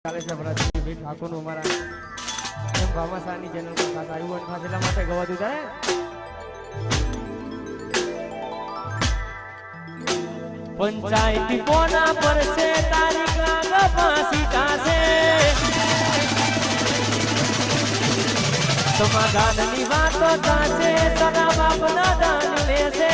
ચાલે છે ભરતભાઈ ઠાકોરનું અમારા એમ ભામાસાની ચેનલ પર ખાસ આવ્યું અને ખાસ એટલા માટે ગવાતું થાય પંચાયતી કોના પર છે તારીખ લાગ ફાંસી કાશે સમાધાનની વાતો થાશે સદા બાપના દાન લેશે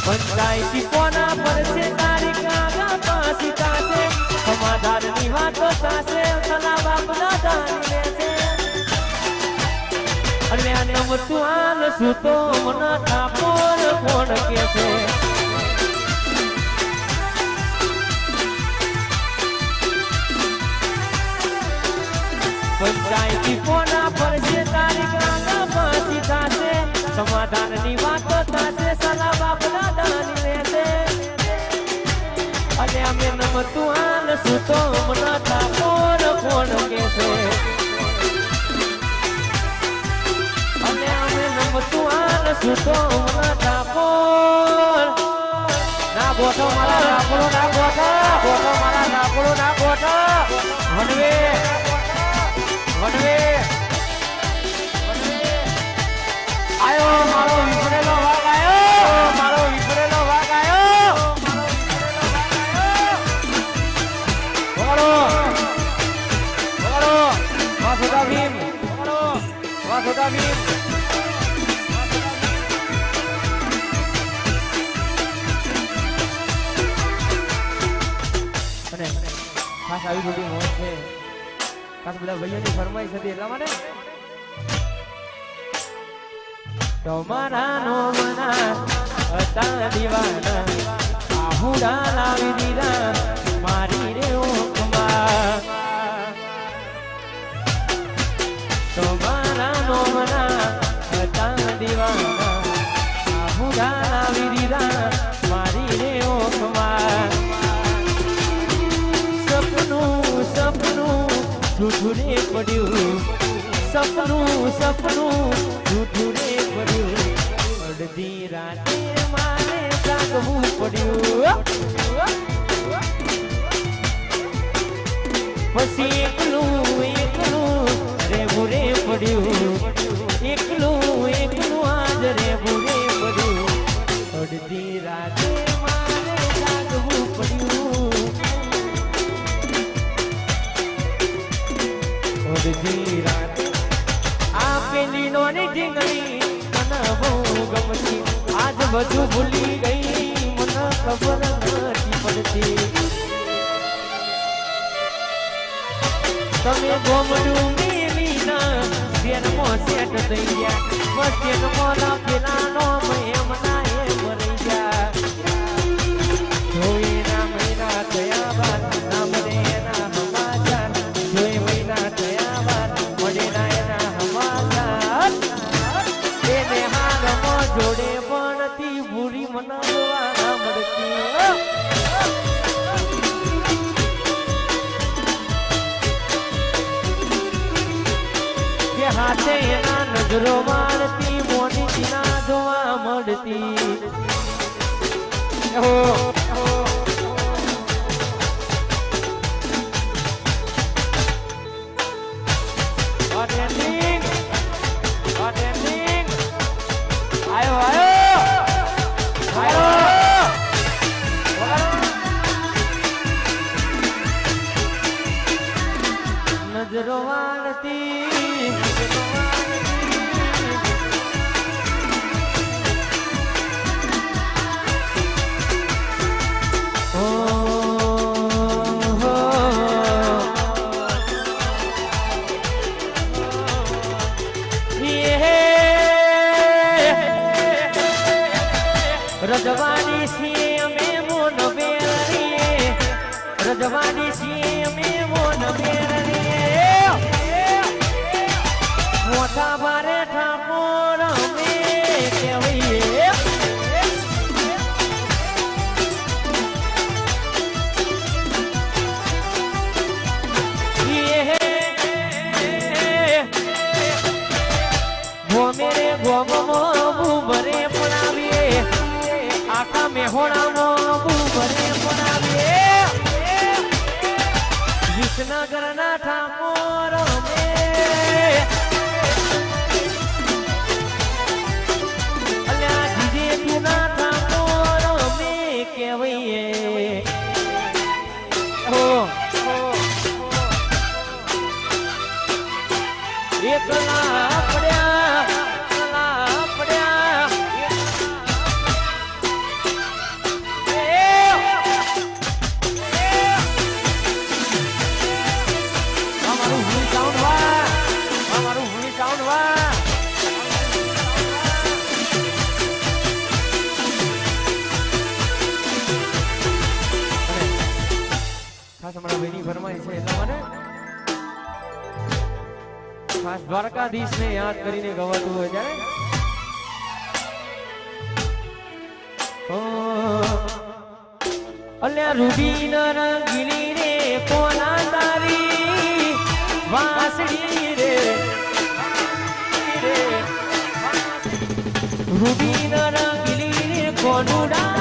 પંચાયતી કોના પર છે તારીખ લાગ ફાંસી કાશે સમાધાનની વાતો થાશે સદા બાપના દાન લેશે અને નમતું આલ સુતો મન ઠાકોર કોણ કે છે પંચાયતી કોના પર છે તારીખ લાગા ફાંસી થાશે સમાધાનની વાતો થાશે સલા બાપના દાન લેશે અને અમે નમતું આલ સુતો મન ઠાકોર કોણ કે છે તું આલ સુતો ઠાકોર ના બોટો મારા રાખડો ના બોટા બોટો મારા રાખડો ના બોટા વડવે વડવે આયો મારો વિપરેલો વાગ આયો મારો વિપરેલો વાગ આયો વગડો વગડો વાસુદા ભીમ વગડો વાસુદા ભીમ ખાસ આવી બધી મોજ છે ખાસ બધા ભાઈઓની ફરમાઈશ હતી એટલા માટે તમારા નો મના હતા દીવાના આહુડા લાવી દીધા મારી રે ઓકમાં તમારા નો મના હતા દીવાના આહુડા લાવી દીધા મારી રે ઓકમાં જૂઠું રે પડ્યું સપનું જૂઠું રે પડ્યું અડધી રાતે મારે જાગવું પડ્યું પછી એકલું રેવું રે પડ્યું એકલું આજ રેવું રે પડ્યું અડધી રાતે મારે જાગવું પડ્યું અડધી રાત આ પેલી નોની ઢીંગલી મને બહુ ગમતી આજ બધું ભૂલી ગઈ મને ખબર નથી પડતી તમે ગોમડું મેલી ના શેરમાં સેટ થઈ ગયા મસ્ત મોલા પેલા નો એમ ના એમ રહી ગયા જોઈ ના મહિના થયા બાદ નામ રે ના હમાચાર જોઈ મહિના થયા બાદ મળે ના એના હમાચાર એને હાલમાં જોડે પડતી ભૂરી મનાવવા મળતી કે હાથે એના નજરો મારતી મોની ચીના જોવા મળતી નજરો વાળતી રજવાની છીએ અમે મોન બેરીએ રજવાની છીએ અમે મોન બેરીએ મોટા ભારે ઠાકોર અમે કહેવાઈએ ગોમેરે ગોમો બુબરે પડાવીએ આખા મેહોણાનો બુબરે પડાવીએ વિસનગરના ઠાકોર અમે અલ્યા જીજે તુના ઠાકોર અમે કહેવાઈએ એકલા પડ્યા ખાસ દ્વારકાધીશ ને યાદ કરીને ગવાતું હોય ત્યારે અલ્યા રૂબી રંગીલી રે કોના તારી વાસડી રે રૂબી રંગીલી રે કોનુડા